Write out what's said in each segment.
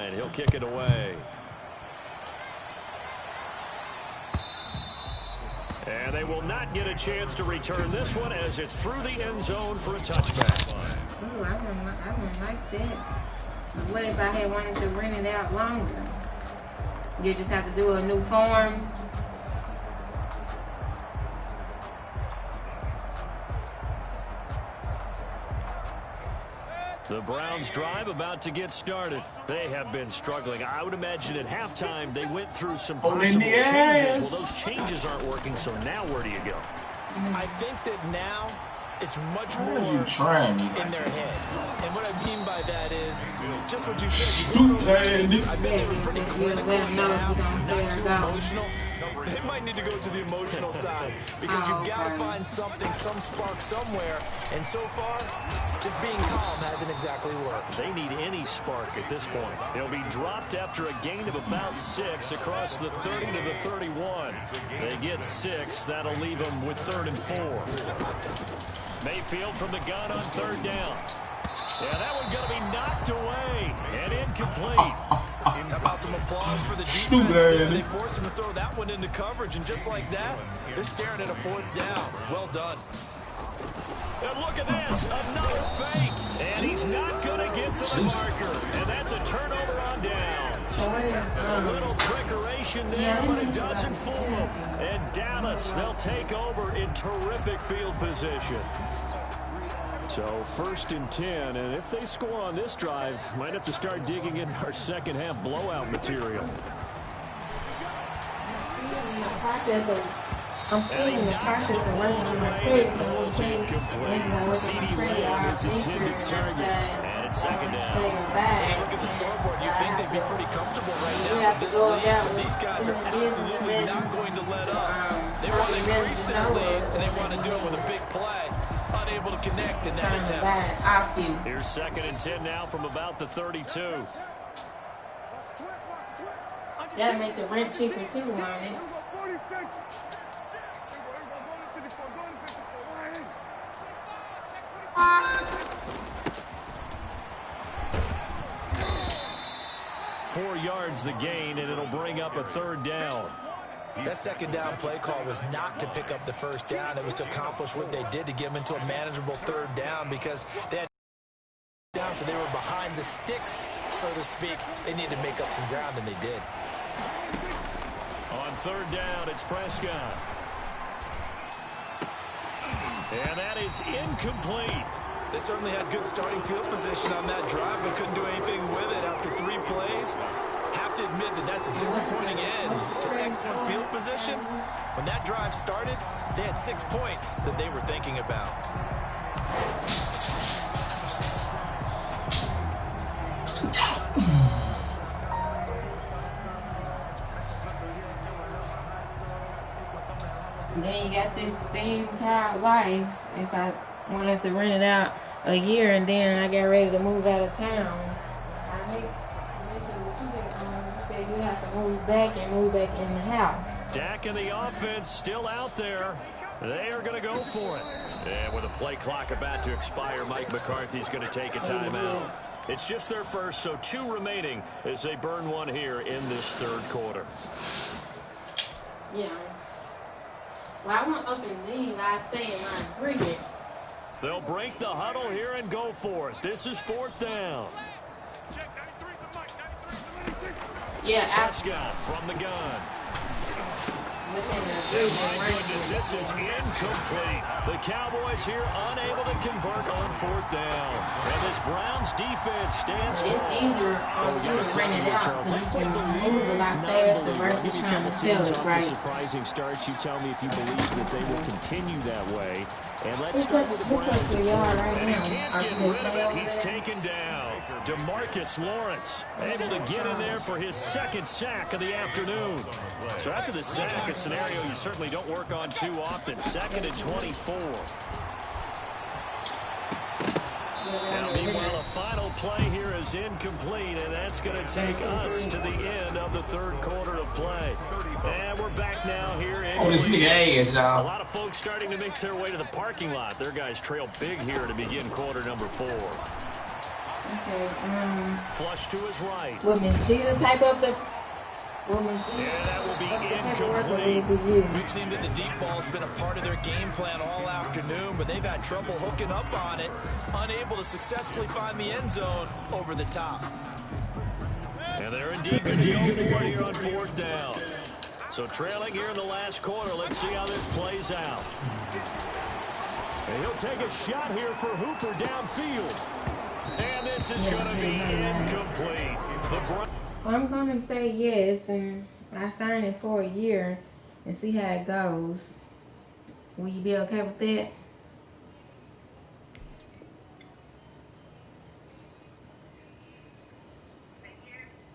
line. He'll kick it away. And they will not get a chance to return this one as it's through the end zone for a touchback. Ooh, I wouldn't like that. What if I had wanted to rent it out longer? You just have to do a new form. The Browns drive about to get started. They have been struggling. I would imagine at halftime they went through some possible changes. Well, those changes aren't working, so now where do you go? I think that now it's much more in their head. And what I mean by that is just what you said. You go over changes. I bet they were pretty clinical now, not too emotional. They might need to go to the emotional side because you've got to find something, some spark somewhere. And so far, just being calm hasn't exactly worked. They need any spark at this point. They'll be dropped after a gain of about 6 across the 30 to the 31. They get 6. That'll leave them with 3rd and 4. Mayfield from the gun on 3rd down. Yeah, that one's going to be knocked away and incomplete. How about some applause for the defense? They forced him to throw that one into coverage, and just like that, they're staring at a 4th down. Well done. And look at this, another fake, and he's not going to get to the marker, and that's a turnover on downs. A little trickeration there, but it doesn't fool them. And Dallas, they'll take over in terrific field position. So 1st and 10, and if they score on this drive, might have to start digging in our second half blowout material. I'm seeing the process of working on my credit, so we'll change is intended target, and it's 2nd down. When you look at the scoreboard, you'd think they'd be pretty comfortable right now with this lead, but these guys are absolutely not going to let up. They want to increase their lead, and they want to do it with a big play. Unable to connect in that attempt. Here's 2nd and 10 now from about the 32. That'll make the rent cheaper too, won't it? Four yards the gain, and it'll bring up a 3rd down. That 2nd down play call was not to pick up the 1st down. It was to accomplish what they did to get them into a manageable 3rd down because they had down, so they were behind the sticks, so to speak. They needed to make up some ground, and they did. On 3rd down, it's Prescott. And that is incomplete. They certainly had good starting field position on that drive, but couldn't do anything with it after 3 plays. Have to admit that that's a disappointing end to excellent field position. When that drive started, they had 6 points that they were thinking about. Then you got this thing called lives. If I wanted to rent it out a year and then I got ready to move out of town, I think you said you have to move back in the house. Dak and the offense still out there. They are going to go for it. And with a play clock about to expire, Mike McCarthy's going to take a timeout. It's just their first, so 2 remaining as they burn one here in this 3rd quarter. Yeah. Well, I won't up and leave. I stay in my agreement. They'll break the huddle here and go for it. This is 4th down. Yeah, Prescott from the gun. This is incomplete. The Cowboys here unable to convert on 4th down. And this Browns defense stands tall. It's easier to rent it out because you can move a lot faster versus trying to sell it, right? Surprising starts. You tell me if you believe that they will continue that way. And let's start with the Browns. And he can't get rid of it. He's taken down. DeMarcus Lawrence able to get in there for his 2nd sack of the afternoon. So after the sack, a scenario you certainly don't work on too often. 2nd and 24. Now, meanwhile, a final play here is incomplete, and that's going to take us to the end of the 3rd quarter of play. And we're back now here in Cleveland. A lot of folks starting to make their way to the parking lot. Their guys trail big here to begin quarter number 4. Okay, flush to his right. Will Miss Gina type up the... that will be incomplete. We've seen that the deep ball's been a part of their game plan all afternoon, but they've had trouble hooking up on it, unable to successfully find the end zone over the top. And they're indeed going to go for it here on 4th down. So trailing here in the last quarter. Let's see how this plays out. And he'll take a shot here for Hooper downfield. And this is going to be incomplete. I'm going to say yes, and I signed it for a year and see how it goes. Will you be okay with that?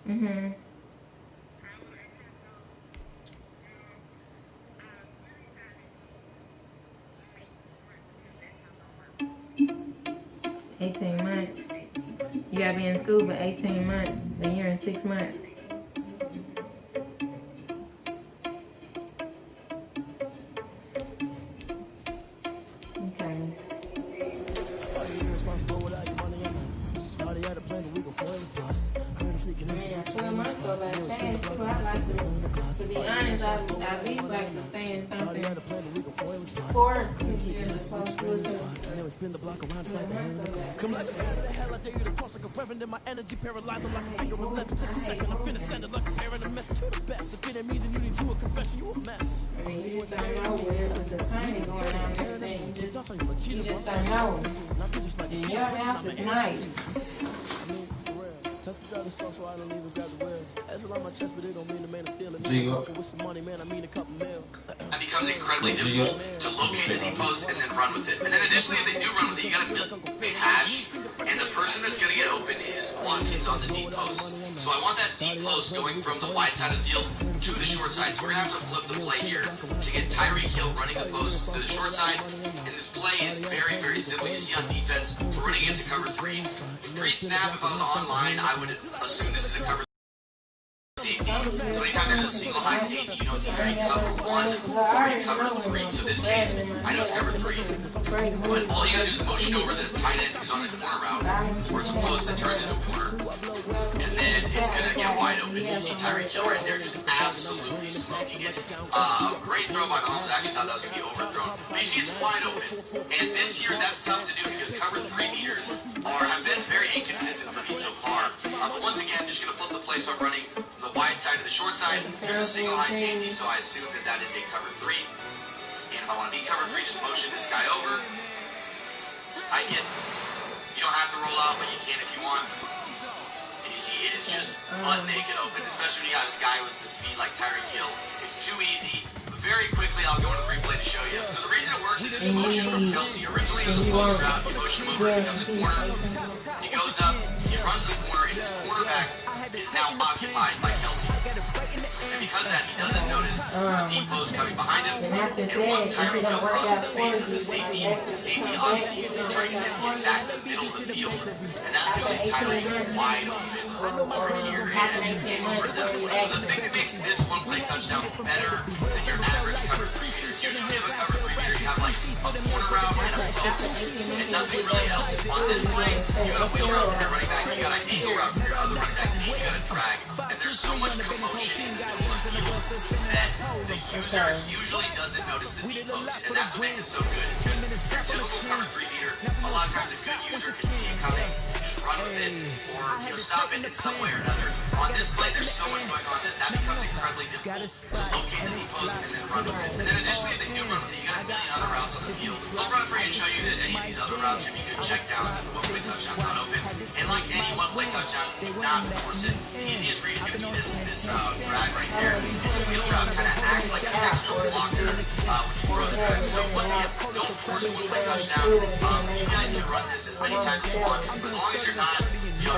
Mm-hmm. $18 months. You gotta be in school for 18 months, a year and 6 months. Okay. Man, 12 months go by fast, so I like to be honest, I at least like to stay in something for 2 years as opposed to come like the hell I dare you to cross like a reverend in my energy paralyzed. I'm like a figure 11 to the second. I'm finna send it like a parent a message. You the best. If it ain't me, then you need you a confession. You a mess. I mean, you just don't know where the timing going on and everything. You just don't know. And your house is nice. Touch the driver's sauce so I don't even grab the wheel. That's a lot on my chest, but it don't mean the man is stealing. With some money, man, I mean a couple mil. It becomes incredibly difficult to locate the depots and then run with it. And then additionally, if they do run with it, you gotta make hash. And the person that's gonna get open is Watkins on the deep post. So I want that deep post going from the wide side of the field to the short side. So we're gonna have to flip the play here to get Tyreek Hill running the post to the short side. And this play is very, very simple. You see on defense, we're running into cover 3. Pre-snap, if I was online, I would assume this is a cover safety. So anytime there's a single high safety, you know it's either in cover 1 or in cover 3. So this case, I know it's cover 3. But all you gotta do is motion over the tight end who's on the corner route, or it's a post that turns into a corner. And then it's gonna get wide open. You see Tyreek Hill right there just absolutely smoking it. Great throw by Mahomes. I actually thought that was gonna be overthrown. But you see it's wide open. And this year that's tough to do because cover 3 meters have been very inconsistent for me so far. Once again, just gonna flip the play, so I'm running from the wide side to the short side. There's a single high safety, so I assume that is a cover 3. And if I want to be cover 3, just motion this guy over. I get, you don't have to roll out, but you can if you want. And you see it is just naked open, especially when you got this guy with the speed like Tyreek Hill. It's too easy. Very quickly, I'll go into the replay to show you. So the reason it works is it's a motion from Kelsey. Originally, it was a post route. You motion him over, he becomes a corner. He goes up, he runs the corner, and his cornerback is now occupied by Kelsey. And because of that, he doesn't notice the deep post coming behind him. And once Tyreek Hill crosses the face of the safety obviously is turning his head to get back to the middle of the field. And that's going to leave Tyreek wide open over here, and it's game over at that point. So the thing that makes this one-play touchdown better than your average cover 3 meter. Usually when you have a cover 3 meter, you have like a corner route and a post, and nothing really else. On this play, you got a wheel route from your running back, you got an angle route from your other running back, and you got a drag. And there's so much commotion in the middle of the field that the user usually doesn't notice the deep post. And that's what makes it so good, is because your typical cover 3 meter, a lot of times a good user can see it coming, just run with it, or stop it in some way or another. On this play, there's so much going on that becomes incredibly difficult to locate the deep post and then run with it. And then additionally, if they do run with it, you got a million other routes on the field. I'll run for you and show you that any of these other routes are going to be good check downs and the one-play touchdown's not open. And like any one-play touchdown, do not force it. The easiest read is going to be this drag right there. And the wheel route kind of acts like an extra blocker when you throw the drag. So once again, don't force a one-play touchdown. You guys can run this as many times as you want. As long as you're not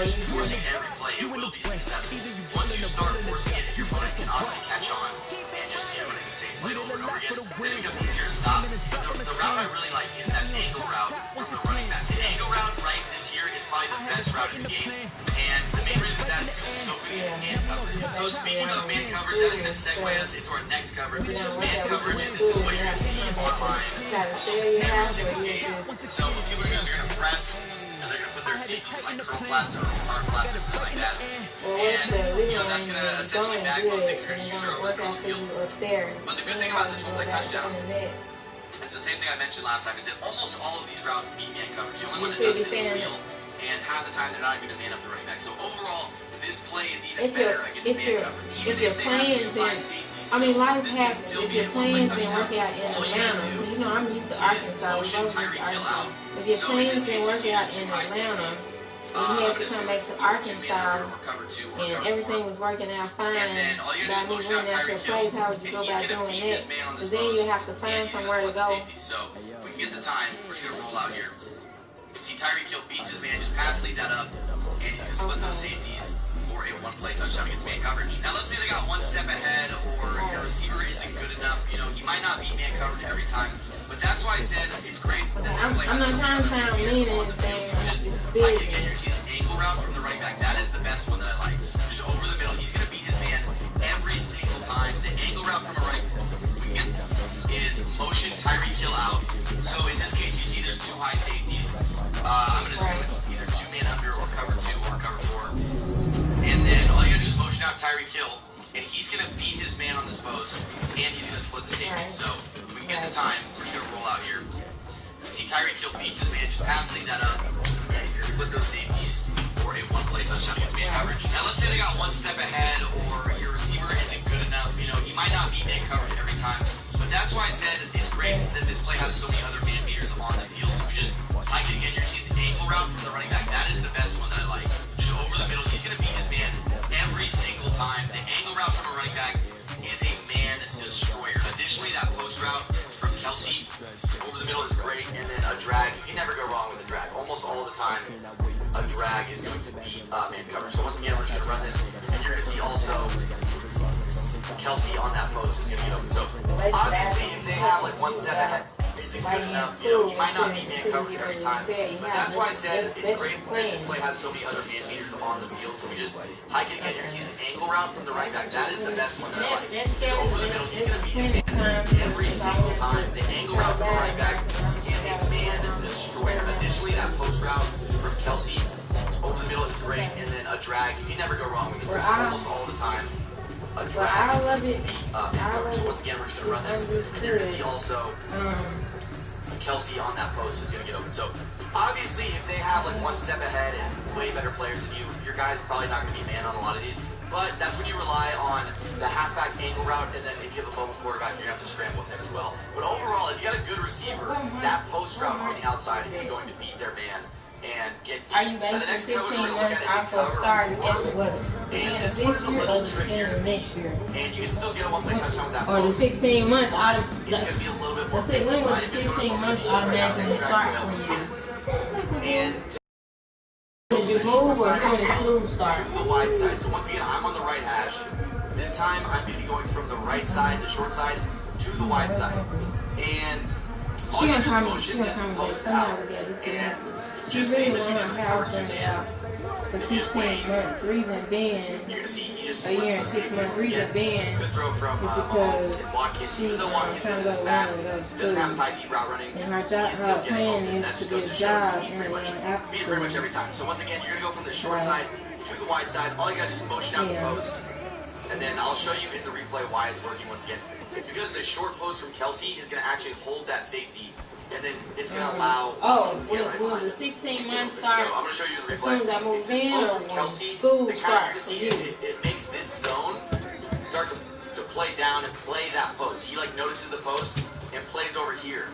just forcing every play, it will be successful. Once you start forcing it, your opponent can obviously catch on and just running the same play over and over again. Then it becomes easier to stop. The route I really like is that angle route from the running back. The angle route right this year is probably the best route in the game. And the main reason for that is because it's so good at man coverage. So speaking of man coverage, I think this segue us into our next coverage, which is man coverage, and this is what you're going to see online almost every single game. So people are going to press, and they're going to put their safeties like curl flats or hard flats or something like that. And, that's going to essentially bag most things you're going to use over the field. But the good thing about this one-play touchdown, it's the same thing I mentioned last time, is that almost all of these routes beat man coverage. The only one that doesn't is a wheel, and half the time they're not even going to man up the running back. So overall, this play is even better against man coverage. Even if they have two high safeties, life happens. If your plans didn't work out in Atlanta, I'm used to Arkansas. If your plans didn't work out in Atlanta, and you had to come back to Arkansas, and everything was working out fine by me running out your place, how would you go about doing that? Because then you have to find somewhere to go. So if we can get the time, we're just going to roll out here. See, Tyreek Hill beats his man, just pass lead that up, and he's going to split those safeties for a one-play touchdown against man coverage. Now, let's say they got one step ahead, or your receiver isn't good enough. He might not beat man coverage every time, but that's why I said it's great that this play has so many other fields on the field. So I can get your season angle route from the running back. That is the best one that I like. Just over the middle. He's going to beat his man every single time. The angle route from a running back is motion Tyreek Hill out. So in this case, you see there's two high safeties. I'm going to assume it's either two-man under or cover 2 or cover 4. And then all you got to do is motion out Tyreek Hill, and he's going to beat his man on this post, and he's going to split the safety. So if we can get the time, we're just going to roll out here. See, Tyreek Hill beats his man, just pass lead that up, and he's going to split those safeties for a one-play touchdown against man coverage. Now let's say they got one step ahead, or your receiver isn't good enough. He might not beat man coverage every time, but that's why I said it's great that this play has so many other man beaters on the field. So I can get your season angle route from the running back. That is the best one that I like. Just over the middle, he's going to beat his man every single time. The angle route from a running back is a man destroyer. Additionally, that post route from Kelsey over the middle is great. And then a drag, you can never go wrong with a drag. Almost all the time, a drag is going to beat man coverage. So once again, we're just going to run this, and you're going to see also Kelsey on that post is going to get open. So obviously, if they have like one step ahead, isn't good enough. He might not be man coverage every time, but that's why I said it's great that this play has so many other man beaters on the field. So I can get your season angle route from the running back. That is the best one that I like. So over the middle, he's going to beat his man every single time. The angle route from the running back is a man destroyer. Additionally, that post route from Kelsey over the middle is great, and then a drag. You can never go wrong with a drag. Almost all the time, a drag. So once again, we're just going to run this, and you're going to see also Kelsey on that post is going to get open. So obviously, if they have like one step ahead and way better players than you, your guy's probably not going to be man on a lot of these. But that's when you rely on the halfback angle route, and then if you have a mobile quarterback, you're going to have to scramble with him as well. But overall, if you got a good receiver, that post route on the outside is going to beat their man and get deep. Are you basically 15 months off of starting what? And this one's a little trickier. And you can still get a one-play touchdown with that or post. The 16 months. It's going to be a little bit more. When was 15 months automatically start for you? And did you move or as soon as school start? To the wide side. So once again, I'm on the right hash. This time, I'm going to be going from the right side, the short side, to the wide side. And all you do is motion this post out. And just say that you're going to cover 2 man. For 16 months, reason being, you're going to see he just a year and 6 months, reason being, good throw from Mahomes and Watkins. Even though Watkins isn't as fast, doesn't have his high deep route running, and her he's still getting plan open. That is just to goes get to a show it's job going to beat pretty much every time. So once again, you're going to go from the short side to the wide side. All you got to do is motion out the post. And then I'll show you in the replay why it's working once again. It's because the short post from Kelsey is going to actually hold that safety, and then it's going to allow Watkins to get right behind the him. 16 months start? So I'm going to show you the replay. As soon as I move it's this in, post or from Kelsey, school the counter you starts see it makes this zone start to play down and play that post. He like notices the post and plays over here.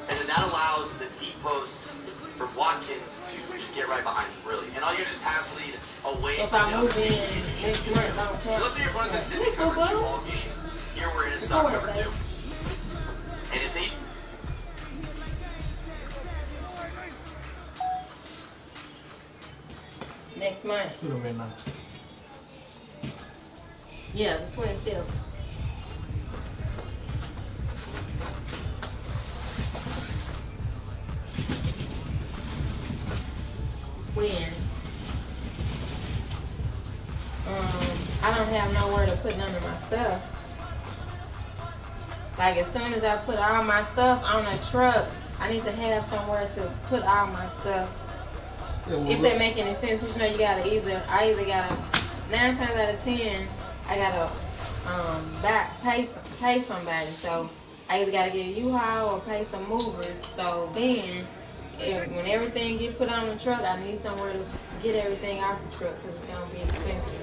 And then that allows the deep post from Watkins to just get right behind him, really. And all you do is pass lead away from the other safety, and you should be good. So let's say your opponent's been sitting in cover 2 all game. Here we're in a stop cover 2. And if they... Next month. Yeah, the 25th. When? I don't have nowhere to put none of my stuff. Like as soon as I put all my stuff on a truck, I need to have somewhere to put all my stuff. If that make any sense, you know, you gotta I either gotta 9 times out of 10, I gotta pay somebody. So I either gotta get a U-Haul or pay some movers. So then, when everything get put on the truck, I need somewhere to get everything off the truck because it's gonna be expensive.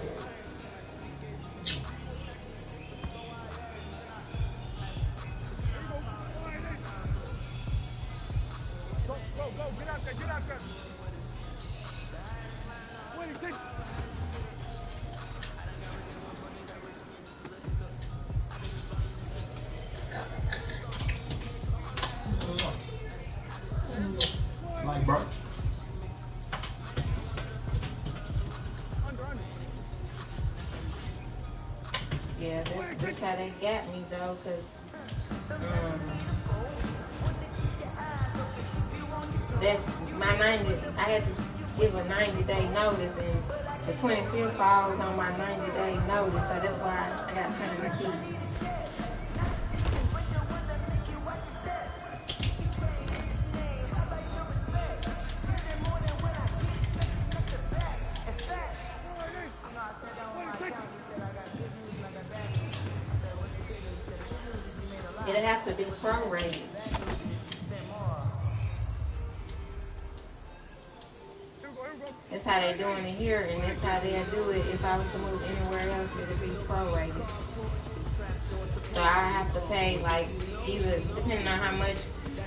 Like, bro. Yeah, that's how they got me though, cause that's my 90. I had to give a 90-day notice, and the 25th falls on my 90-day notice, so that's why I got to turn the key. It'll have to be prorated. That's how they're doing it here, and that's how they'll do it if I was to move anywhere else. It'll be prorated. So I have to pay, like, either depending on how much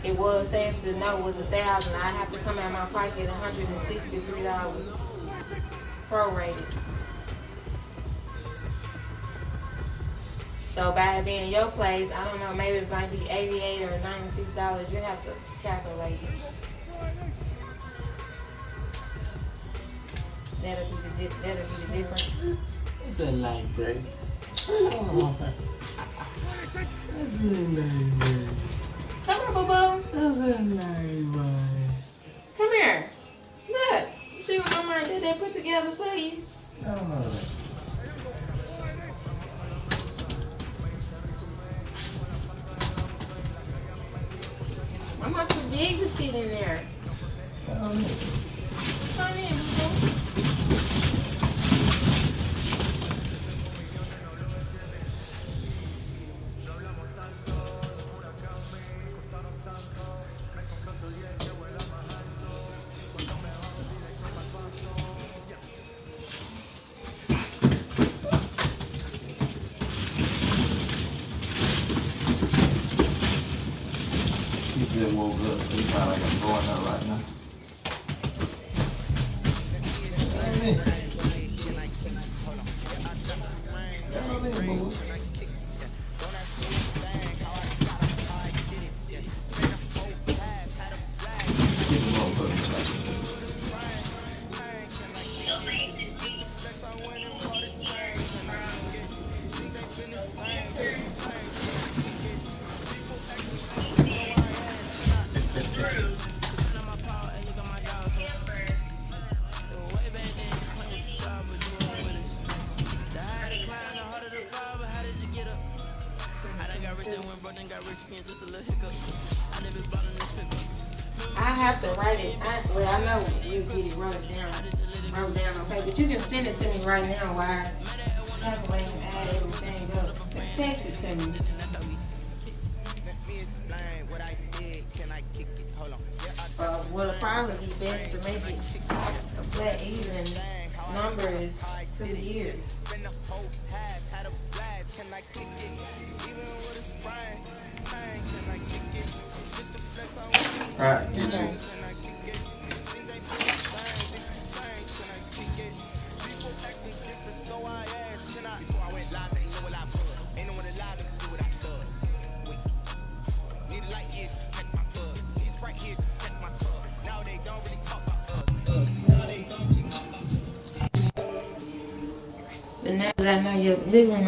it was. Say if the note was $1,000, I have to come out of my pocket $163 prorated. So by it being your place, I don't know, maybe it might be $88 or $96. You have to calculate it. That'll be the difference. It's a light break. Oh. That's a light break. Come here, boo-boo. That's a light break. Come here. Look. You see what Mama and Dad put together for you? Oh. Mama too big to fit in there. Come in, boo-boo. He just woke up, so he probably like I'm going up right now. Come in. Come in, boo. Get the motherfucker back. I have to write it. I know you get it wrote down on paper, but you can send it to me right now while I calculate and add everything up. Text it to me. What'll probably be best to make it a flat even number is 2 years. Alright, get you. But now that I know you're living